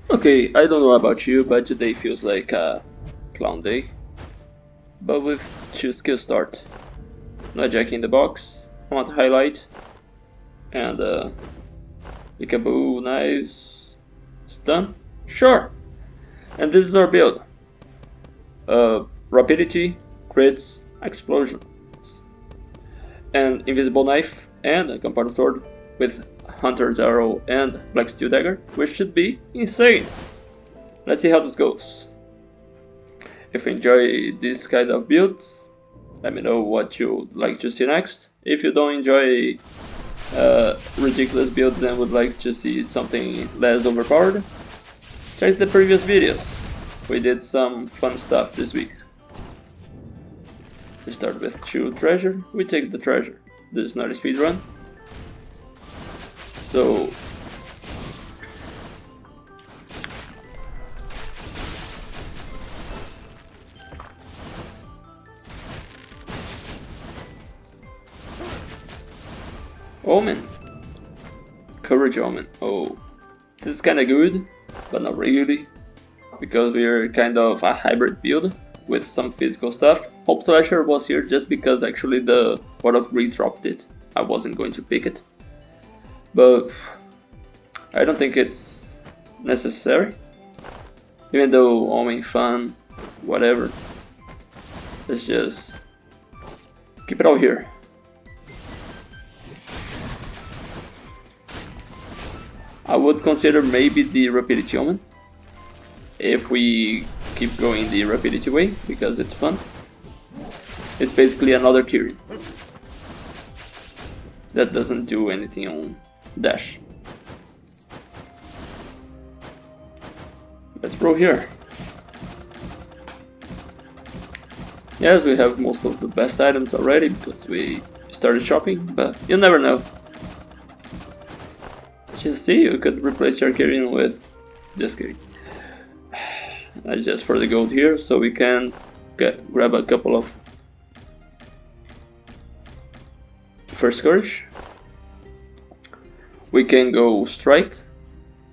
Okay, I don't know about you, but today feels like a clown day. But with 2 skill start. No jack in the box, I want to highlight, and peekaboo, knives, stun? Sure! And this is our build. Rapidity, crits, explosions, and invisible knife, and a gunpowder sword with hunter's arrow and black steel dagger, which should be insane! Let's see how this goes. If you enjoy this kind of builds, let me know what you'd like to see next. If you don't enjoy ridiculous builds and would like to see something less overpowered, check the previous videos. We did some fun stuff this week. We start with 2 treasure, we take the treasure. This is not a speedrun. So Omen. Courage Omen. Oh, this is kinda good, but not really, because we're kind of a hybrid build with some physical stuff. Hope Slasher was here just because actually the Pot of Greed dropped it. I wasn't going to pick it, but I don't think it's necessary. Even though Omen fun, whatever. Let's just keep it all here. I would consider maybe the Rapidity Omen if we keep going the Rapidity way, because it's fun. It's basically another Kirion that doesn't do anything on dash. Let's go here. Yes, we have most of the best items already because we started shopping, but you never know. Just see, you could replace your Kirion with... just kidding. That's just for the gold here, so we can grab a couple of first courage. We can go strike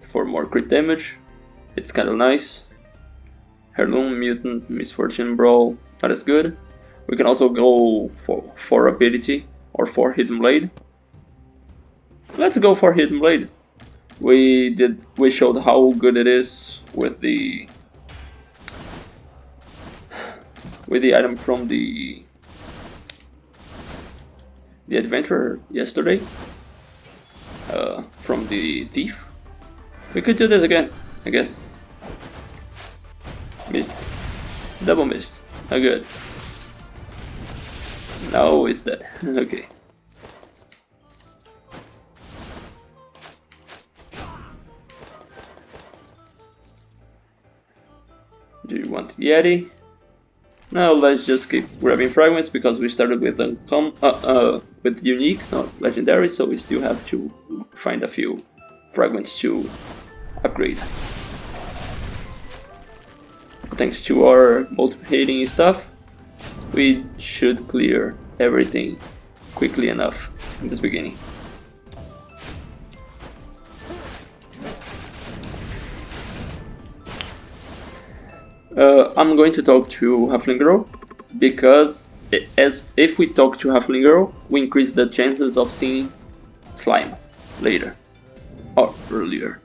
for more crit damage. It's kind of nice. Heirloom, mutant, misfortune, brawl. That is good. We can also go for rapidity or for hidden blade. Let's go for hidden blade. We showed how good it is with the item from the adventurer yesterday, from the thief. We could do this again, I guess. Missed, double missed. Oh, good. No, it's dead. Okay. Do you want Yeti? Now let's just keep grabbing fragments because we started with with unique, not legendary, so we still have to find a few fragments to upgrade. Thanks to our multiplicating stuff, we should clear everything quickly enough in this beginning. I'm going to talk to Halfling Girl because if we talk to Halfling Girl, we increase the chances of seeing slime later or earlier.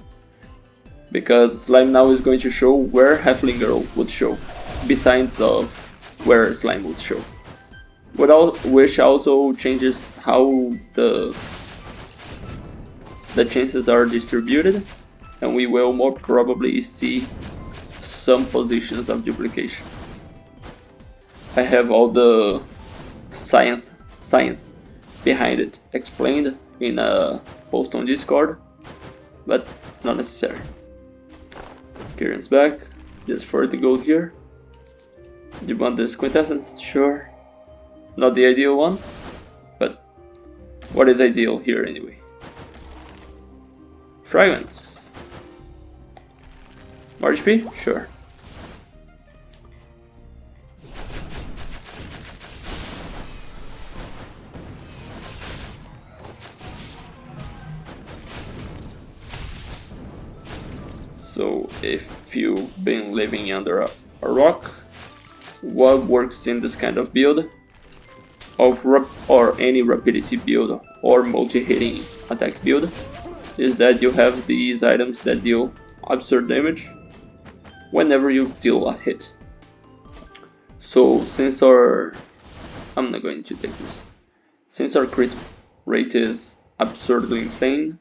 Because slime now is going to show where Halfling Girl would show, besides of where slime would show. Which also changes how the chances are distributed, and we will more probably see some positions of duplication. I have all the science behind it explained in a post on Discord, but not necessary. Kirion's back, just for the gold here. You want this quintessence? Sure. Not the ideal one, but what is ideal here anyway? Fragments. More HP? Sure. So if you've been living under a rock, what works in this kind of build or any rapidity build or multi-hitting attack build is that you have these items that deal absurd damage whenever you deal a hit. So since I'm not going to take this. Since our crit rate is absurdly insane,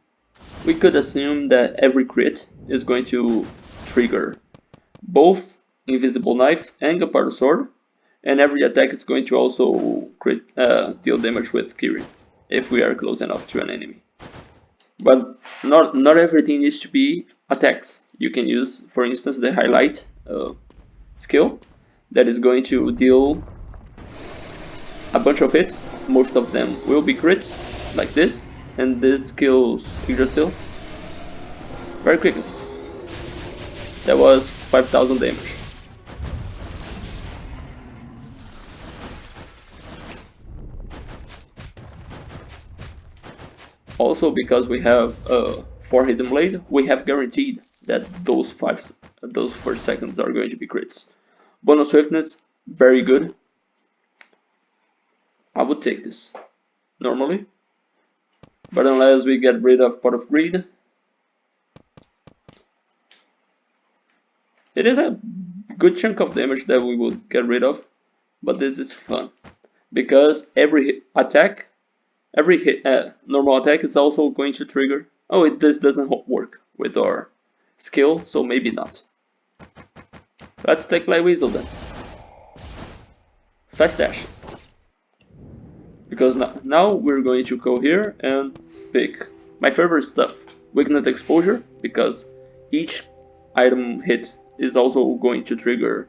we could assume that every crit is going to trigger both Invisible Knife and Gunpowder Sword, and every attack is going to also deal damage with Kirion, if we are close enough to an enemy. But not everything needs to be attacks. You can use, for instance, the highlight skill that is going to deal a bunch of hits. Most of them will be crits, like this, and this kills Yggdrasil very quickly. That was 5,000 damage. Also, because we have 4 Hidden Blade, we have guaranteed that those first seconds are going to be crits. Bonus Swiftness, very good. I would take this normally, but unless we get rid of Pot of Greed, it is a good chunk of damage that we would get rid of. But this is fun because every attack, normal attack is also going to trigger. Oh, this doesn't work with our skill, so maybe not. Let's take Black Weasel then. Fast Ashes. Because now we're going to go here and pick my favorite stuff. Weakness Exposure, because each item hit is also going to trigger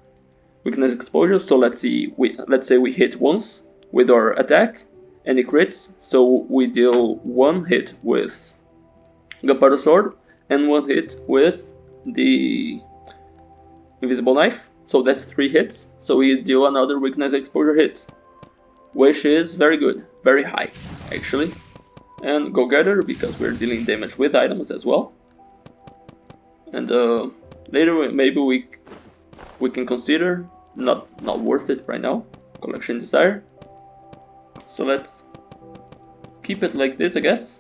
Weakness Exposure. So let's say we hit once with our attack and it crits, so we deal 1 hit with Gunpowder Sword and 1 hit with the Invisible Knife, so that's 3 hits, so we deal another Weakness Exposure hit, which is very good, very high actually. And Go-Getter, because we're dealing damage with items as well. And later maybe we can consider, not worth it right now, Collection Desire. So let's keep it like this, I guess.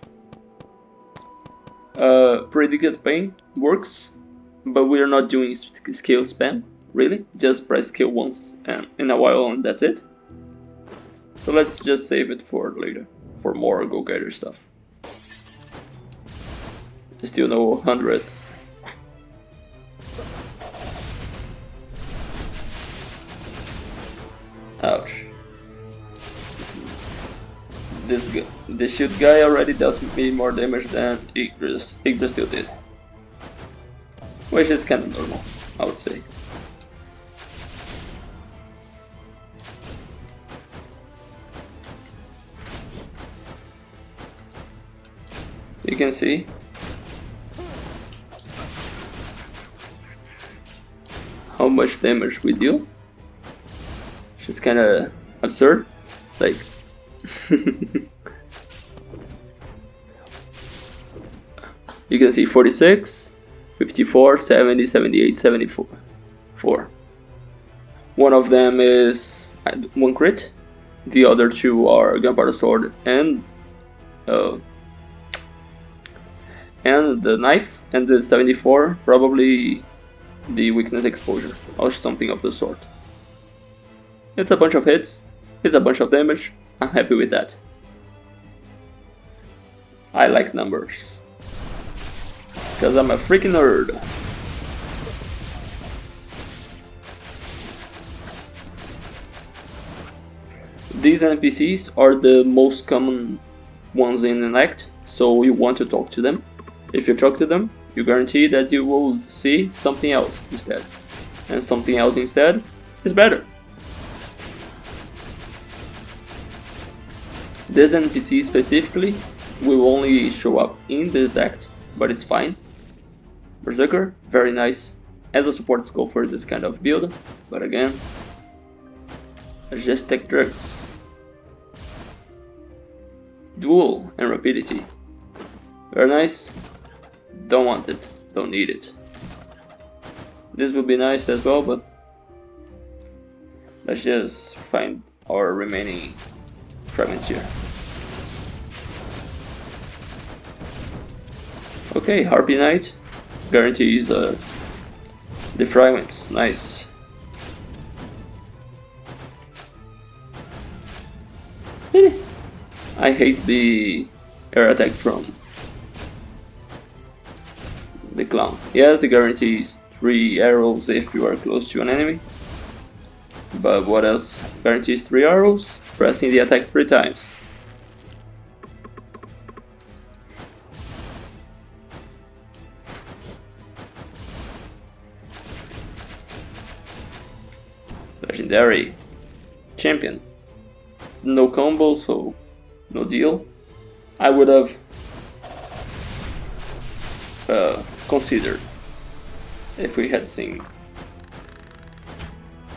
Predicted Pain works, but we are not doing skill spam, really. Just press skill once and in a while and that's it. So let's just save it for later, for more Go-Getter stuff. Still no 100. Ouch. This shield guy already dealt me more damage than Yggdrasil did. Which is kinda normal, I would say. You can see how much damage we deal, which is kinda absurd. Like you can see 46, 54, 70, 78, 74. One of them is 1 crit, the other 2 are Gunpowder Sword and the knife, and the 74 probably the Weakness Exposure or something of the sort. It's a bunch of hits, it's a bunch of damage. I'm happy with that. I like numbers, because I'm a freaking nerd. These NPCs are the most common ones in an act, so you want to talk to them. If you talk to them, you guarantee that you will see something else instead. And something else instead is better. This NPC specifically will only show up in this act, but it's fine. Berserker, very nice as a support skill for this kind of build, but again, just take drugs. Duel and Rapidity, very nice. Don't want it, don't need it. This would be nice as well, but let's just find our remaining fragments here. Okay, Harpy Knight guarantees us the fragments. Nice. I hate the air attack from the clown. Yes, it guarantees 3 arrows if you are close to an enemy. But what else guarantees 3 arrows? Pressing the attack 3 times. Legendary champion. No combo, so no deal. I would have considered if we had seen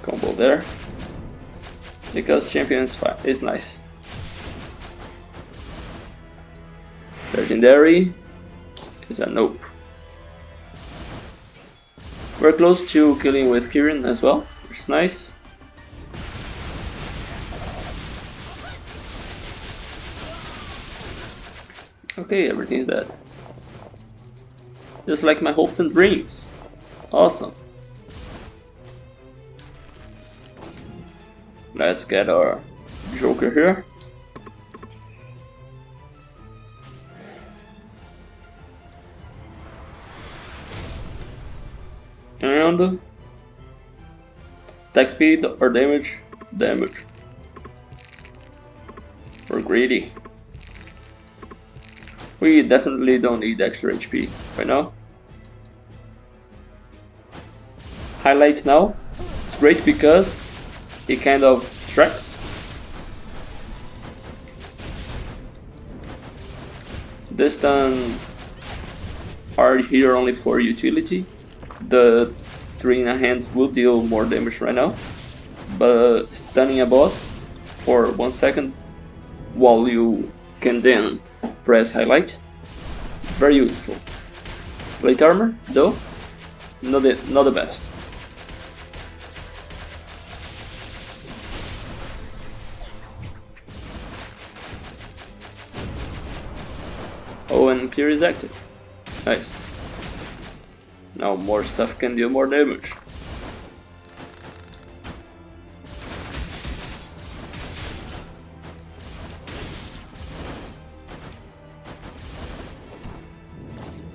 combo there, because champion is nice. Legendary is a nope. We're close to killing with Kirion as well, which is nice. Okay, everything's dead. Just like my hopes and dreams. Awesome. Let's get our Joker here. And attack speed or damage? Damage. We're greedy. We definitely don't need extra HP right now. Highlight now. It's great because it kind of tracks. This stun are here only for utility. The 3 in a hand will deal more damage right now, but stunning a boss for 1 second while you can then press highlight, very useful. Plate armor though, not the best. Oh, and Cure is active. Nice. Now more stuff can deal more damage.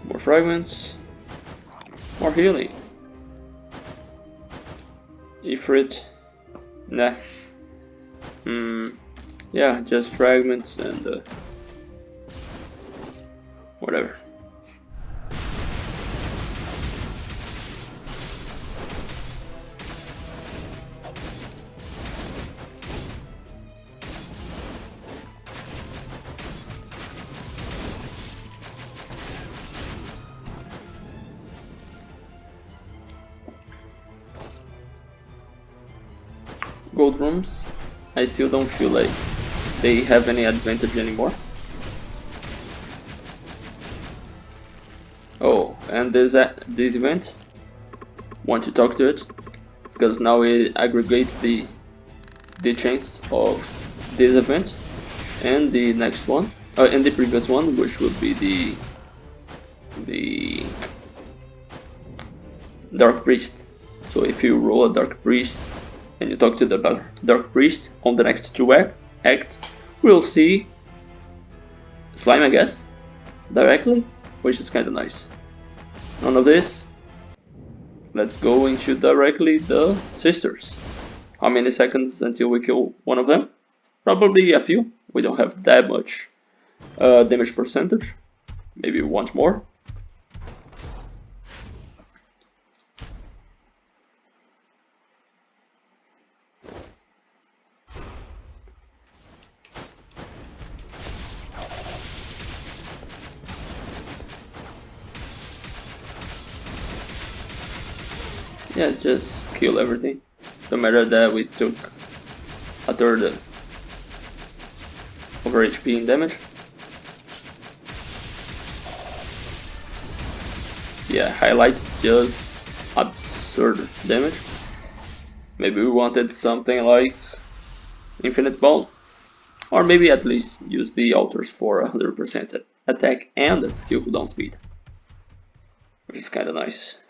More fragments. More healing. Ifrit. Nah. Yeah, just fragments and whatever. Gold rooms, I still don't feel like they have any advantage anymore. Oh, and this event, want to talk to it, because now it aggregates the chance of this event and the next one, and the previous one, which would be the Dark Priest. So if you roll a Dark Priest and you talk to the Dark Priest on the next 2 acts, we'll see Slime, I guess, directly, which is kinda nice. None of this. Let's go into directly the sisters. How many seconds until we kill one of them? Probably a few. We don't have that much damage percentage. Maybe we want more. Yeah, just kill everything. No matter that we took a third of our HP in damage. Yeah, highlight just absurd damage. Maybe we wanted something like Infinite Bone. Or maybe at least use the altars for 100% attack and skill cooldown speed. Which is kinda nice.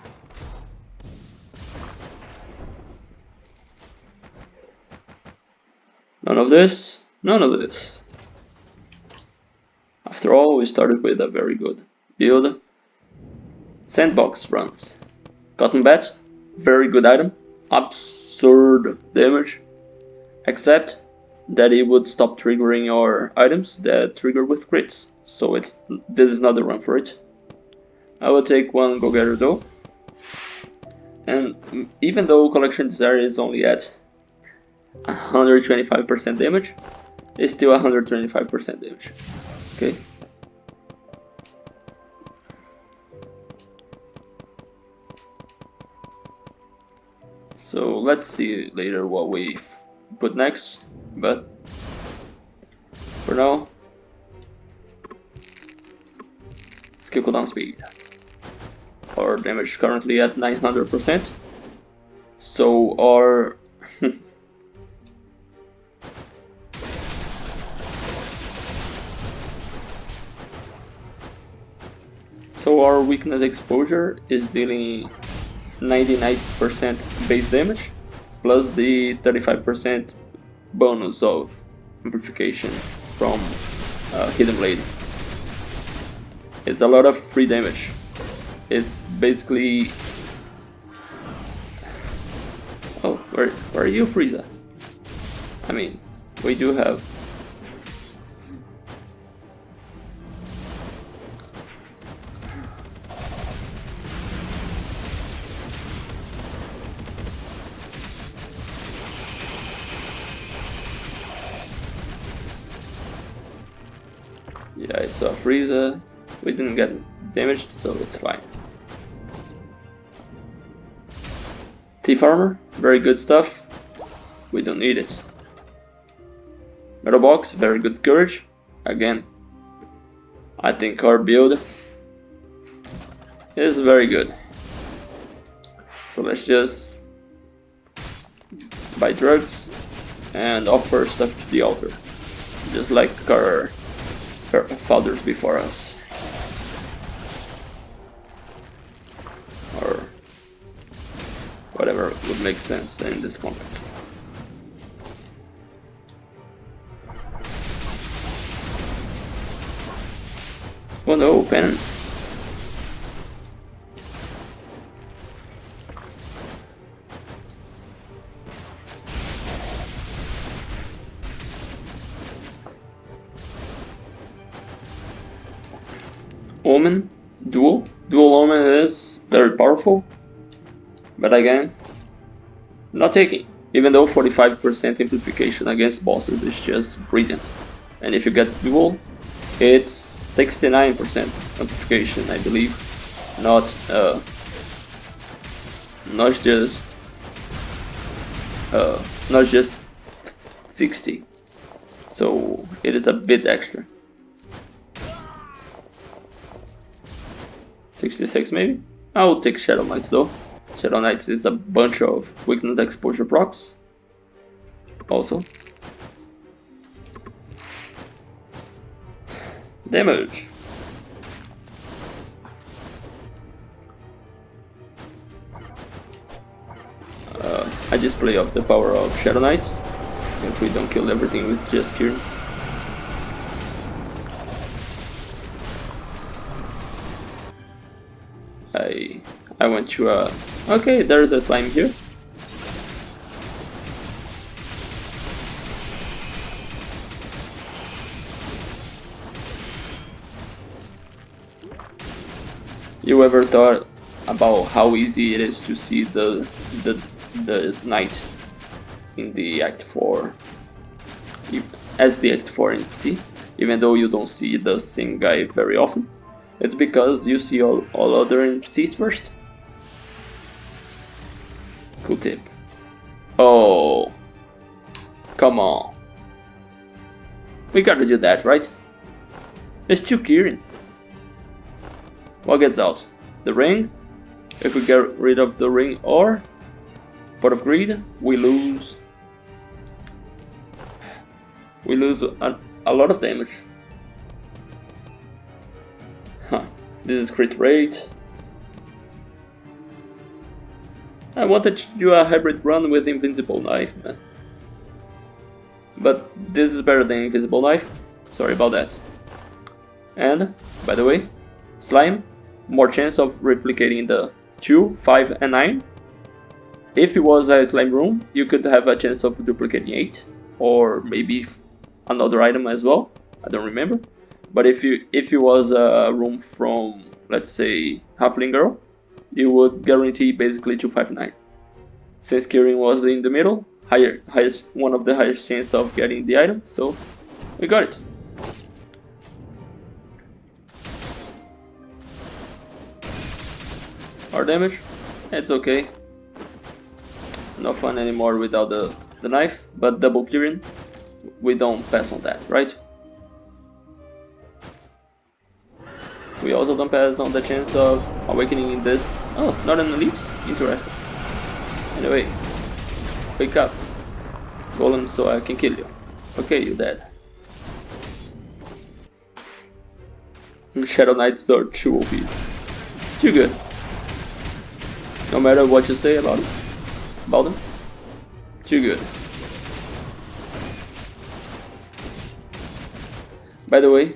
None of this, none of this. After all, we started with a very good build. Sandbox runs. Cotton Bat, very good item. Absurd damage. Except that it would stop triggering your items that trigger with crits. So this is not the run for it. I will take one Go-Getter though. And even though Collection Desire is only at 125% damage, it's still 125% damage. Okay. So let's see later what we put next, but for now, skill cooldown speed. Our damage currently at 900%. So our so our weakness exposure is dealing 99% base damage plus the 35% bonus of amplification from Hidden Blade. It's a lot of free damage. It's basically... Oh, where are you, Frieza? I mean, we do have... Yeah, I saw Frieza. We didn't get damaged, so it's fine. Thief Armor, very good stuff. We don't need it. Metal Box, very good courage. Again, I think our build is very good. So let's just buy drugs and offer stuff to the altar, just like our fathers before us. Or whatever would make sense in this context. Oh no, penance. Omen, dual Omen is very powerful, but again, not taking. Even though 45% amplification against bosses is just brilliant, and if you get dual, it's 69% amplification, I believe, not just 60. So it is a bit extra. 66 maybe? I will take Shadow Knights though. Shadow Knights is a bunch of weakness exposure procs. Also. Damage. I just play off the power of Shadow Knights. If we don't kill everything with just Kirion. I went to okay, there's a slime here. You ever thought about how easy it is to see the knight in the Act 4 as the Act 4 NPC, even though you don't see the same guy very often? It's because you see all other NPCs first. Cool tip. Oh, come on. We gotta do that, right? It's too Kirion. What gets out? The ring? If we get rid of the ring or Pot of Greed, we lose a lot of damage. Huh. This is crit rate. I wanted to do a hybrid run with Invincible Knife, man. But this is better than Invisible Knife. Sorry about that. And, by the way, Slime, more chance of replicating the 2, 5 and 9. If it was a slime room, you could have a chance of duplicating 8, or maybe another item as well. I don't remember. But if it was a room from, let's say, Halfling Girl, you would guarantee basically 259. Since Kirion was in the middle, one of the highest chance of getting the item, so we got it. Our damage, it's okay. No fun anymore without the knife, but double Kirion, we don't pass on that, right? We also don't pass on the chance of awakening this. Oh, not an elite? Interesting. Anyway, wake up, Golem, so I can kill you. Okay, you're dead. Shadow Knights are too OP. Too good. No matter what you say about them. Too good. By the way,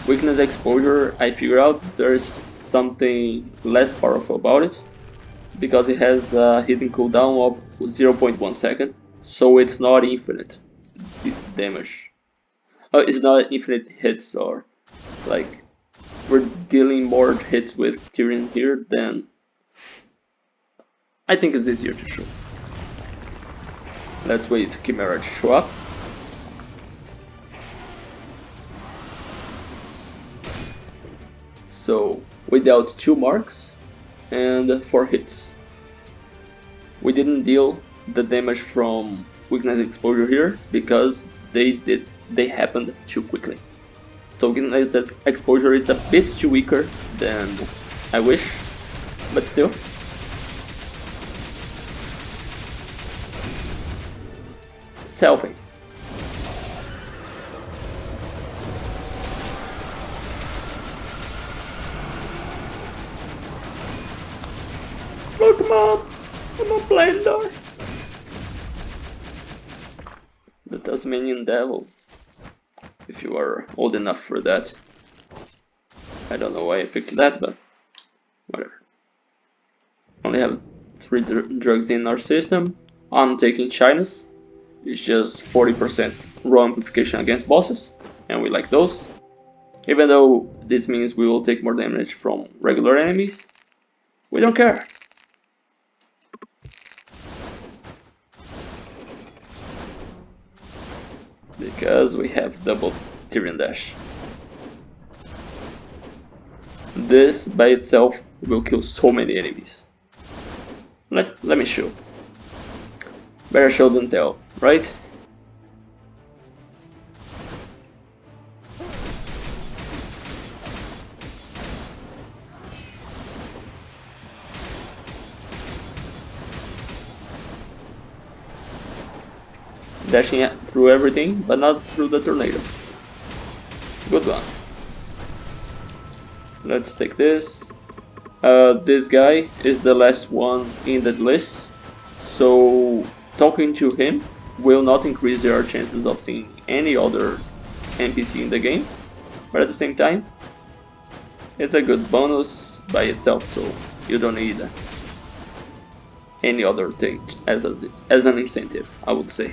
weakness exposure, I figured out there's something less powerful about it, because it has a hidden cooldown of 0.1 second, so it's not infinite damage. It's not infinite hits, or like we're dealing more hits with Kirion here than I think it's easier to show. Let's wait Chimera to show up. So we dealt 2 marks and 4 hits. We didn't deal the damage from weakness exposure here because they happened too quickly. So weakness exposure is a bit too weaker than I wish, but still. It's helping. Look, Mom! I'm a blender! The Tasmanian Devil. If you are old enough for that. I don't know why I picked that, but whatever. Only have 3 drugs in our system. I'm taking Shyness. It's just 40% raw amplification against bosses, and we like those. Even though this means we will take more damage from regular enemies, we don't care. Because we have double Kirion Dash. This by itself will kill so many enemies. Let me show. Better show than tell, right? Dashing through everything, but not through the tornado. Good one. Let's take this. This guy is the last one in the list, so talking to him will not increase your chances of seeing any other NPC in the game, but at the same time, it's a good bonus by itself, so you don't need any other thing as an incentive, I would say.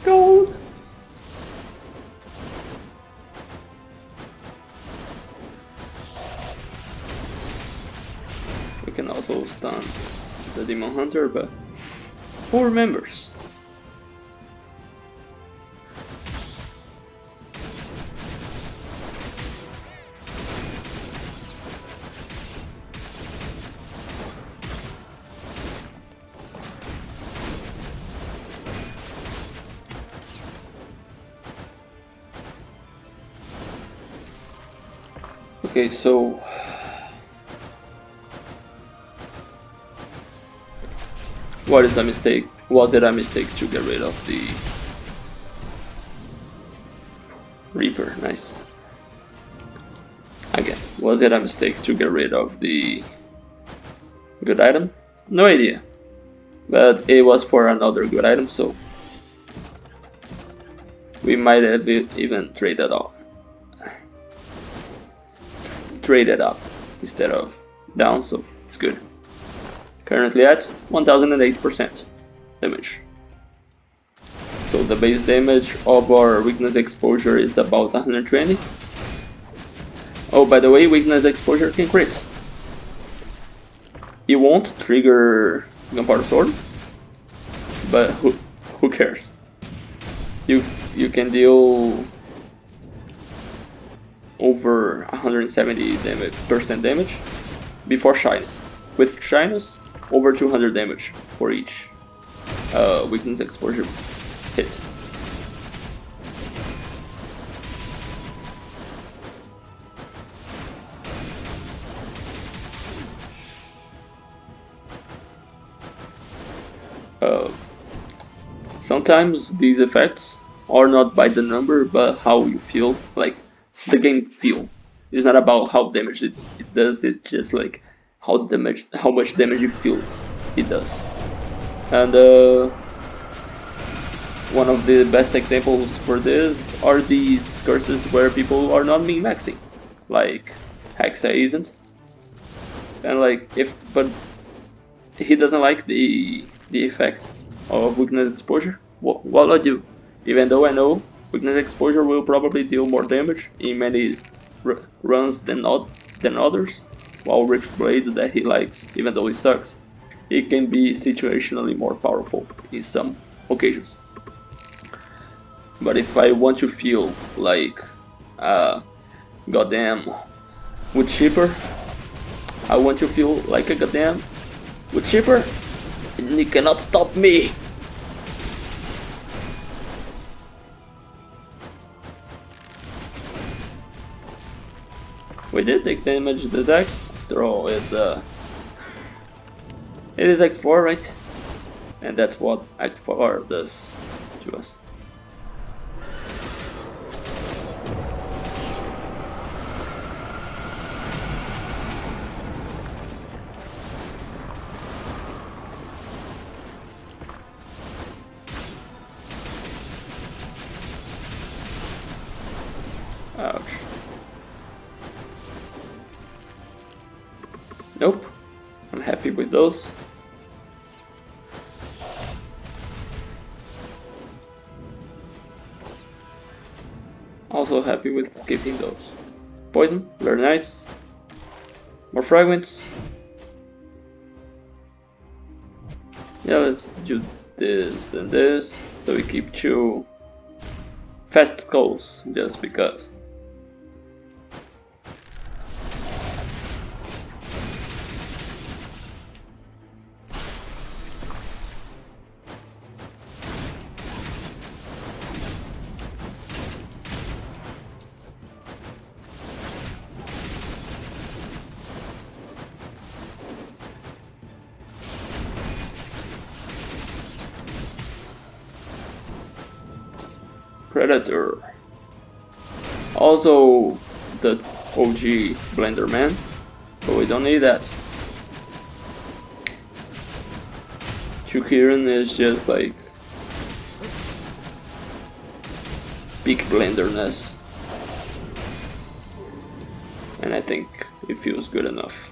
Gold! We can also stun the Demon Hunter, but who remembers? Okay, so what is a mistake? Was it a mistake to get rid of the Reaper? Nice. Again, was it a mistake to get rid of the good item? No idea. But it was for another good item, so we might have even traded up instead of down, so it's good. Currently at 1008% damage. So the base damage of our weakness exposure is about 120. Oh, by the way, weakness exposure can crit. It won't trigger Gunpowder Sword, but who cares? You can deal over 170% damage before Shyness. With Shyness, over 200 damage for each weakness exposure hit. Sometimes these effects are not by the number, but how you feel, like the game feel. It's not about how damage it does, it's just like how much damage it feels it does. And one of the best examples for this are these curses where people are not min-maxing, like Hexa isn't, and like but he doesn't like the effect of weakness exposure. What I do, even though I know weakness exposure will probably deal more damage in many runs than others, while Rich Blade that he likes, even though it sucks, it can be situationally more powerful in some occasions. But if I want to feel like goddamn wood chipper, I want to feel like a goddamn wood chipper, and you cannot stop me. We did take damage this act. After all, it is Act 4, right? And that's what Act 4 does to us. Ouch. Nope. I'm happy with those. Also happy with skipping those. Poison, very nice. More fragments. Yeah, let's do this and this, so we keep 2 fast skulls, just because. Predator. Also the OG Blender Man, but we don't need that. Kirion is just like peak blenderness, and I think it feels good enough.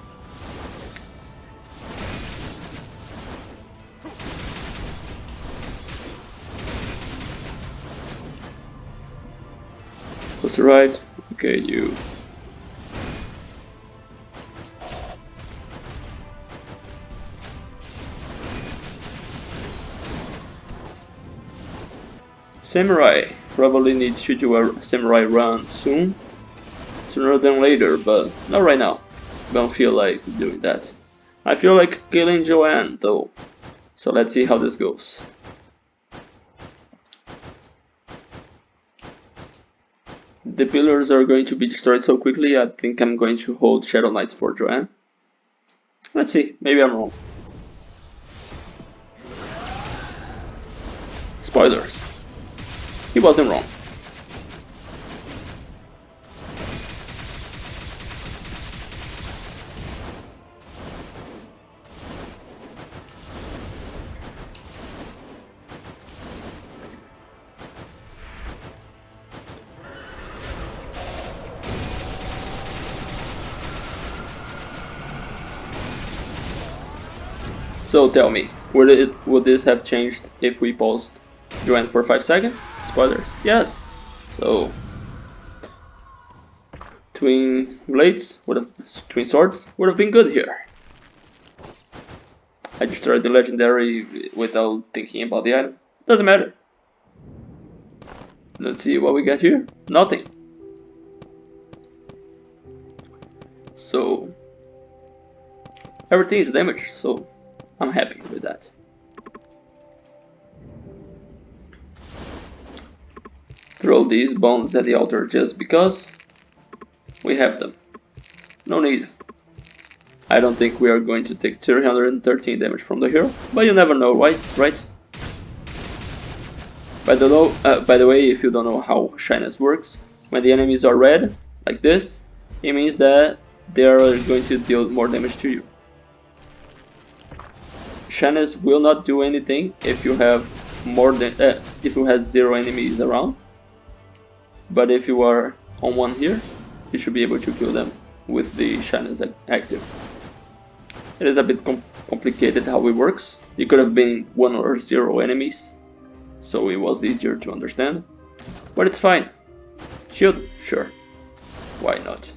That's right. Okay, you. Samurai. Probably need to do a samurai run soon. Sooner than later, but not right now. Don't feel like doing that. I feel like killing Joan though. So let's see how this goes. The pillars are going to be destroyed so quickly, I think I'm going to hold Shadow Knights for Joan. Let's see, maybe I'm wrong. Spoilers. He wasn't wrong. So tell me, would this have changed if we paused Joan for 5 seconds? Spoilers, yes. So twin blades twin swords would have been good here. I destroyed the legendary without thinking about the item. Doesn't matter. Let's see what we got here. Nothing. So everything is damaged, so I'm happy with that. Throw these bones at the altar just because we have them. No need. I don't think we are going to take 313 damage from the hero, but you never know, right? By the way, if you don't know how shyness works, when the enemies are red, like this, it means that they are going to deal more damage to you. Shyness will not do anything if you have if you have 0 enemies around, but if you are on one here, you should be able to kill them with the shyness active. It is a bit complicated how it works. It could have been 1 or 0 enemies, so it was easier to understand, but it's fine. Shield? Sure. Why not?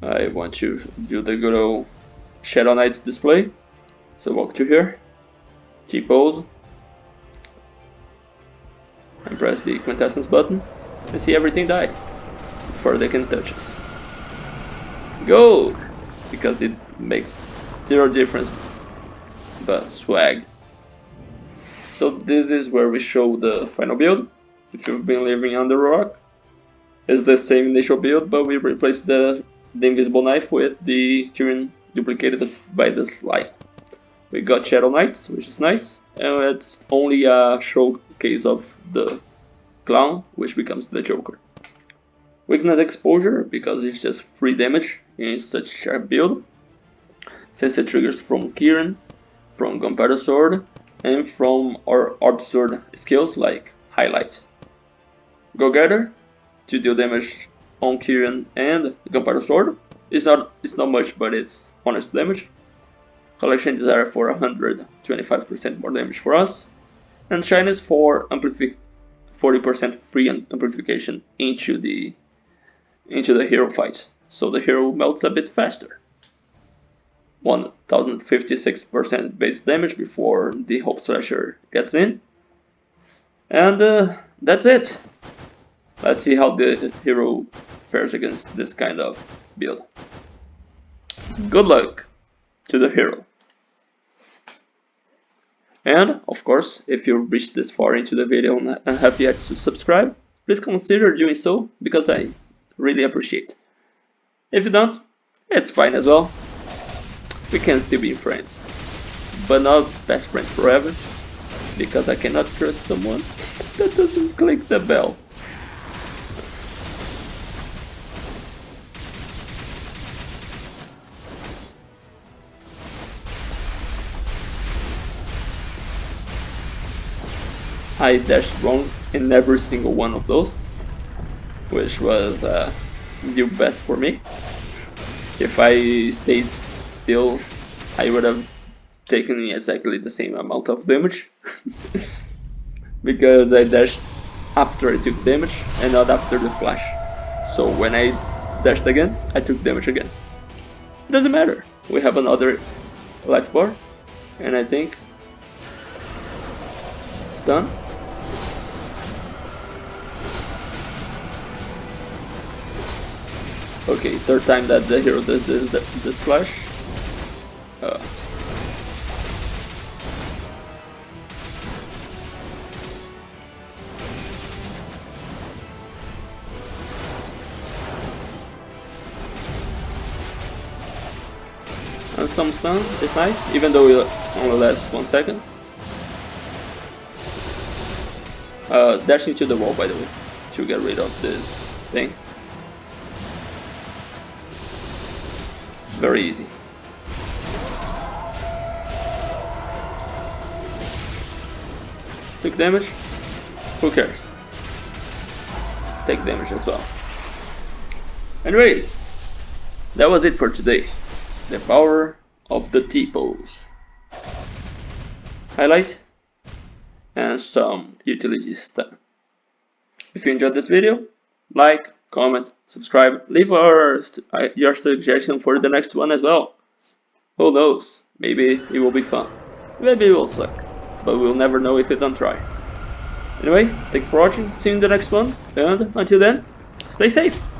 I want to do the good old Shadow Knights display. So walk to here, T-pose, and press the quintessence button and see everything die before they can touch us. Gold! Because it makes 0 difference, but swag. So this is where we show the final build. If you've been living under a rock, it's the same initial build, but we replaced the invisible knife with the Kirion duplicated by the slide. We got Shadow Knights, which is nice, and it's only a showcase of the clown, which becomes the Joker. Weakness exposure, because it's just free damage in such sharp build, since it triggers from Kirion, from Gunpowder sword, and from our Orb sword skills like Highlight. Go Gather, to deal damage on Kirion and Gunpowder sword. It's not much, but it's honest damage. Collection Desire for 125% more damage for us, and Shyness for 40% free amplification into the hero fight, so the hero melts a bit faster. 1056% base damage before the Hope Slasher gets in, and that's it. Let's see how the hero fares against this kind of build. Good luck to the hero. And, of course, if you reached this far into the video and have yet to subscribe, please consider doing so, because I really appreciate it. If you don't, it's fine as well. We can still be friends, but not best friends forever, because I cannot trust someone that doesn't click the bell. I dashed wrong in every single one of those, which was the best for me. If I stayed still, I would have taken exactly the same amount of damage, because I dashed after I took damage and not after the flash. So when I dashed again, I took damage again. Doesn't matter, we have another life bar, and I think Stun. Okay, third time that the hero does this flash. And some stun is nice, even though it only lasts 1 second. Dashing to the wall, by the way, to get rid of this thing. Very easy. Took damage? Who cares? Take damage as well. Anyway, that was it for today. The power of the T-pose. Highlight and some utility stuff. If you enjoyed this video, like, comment, subscribe, leave your suggestion for the next one as well. Who knows, maybe it will be fun, maybe it will suck, but we'll never know if we don't try. Anyway, thanks for watching, see you in the next one, and until then, stay safe!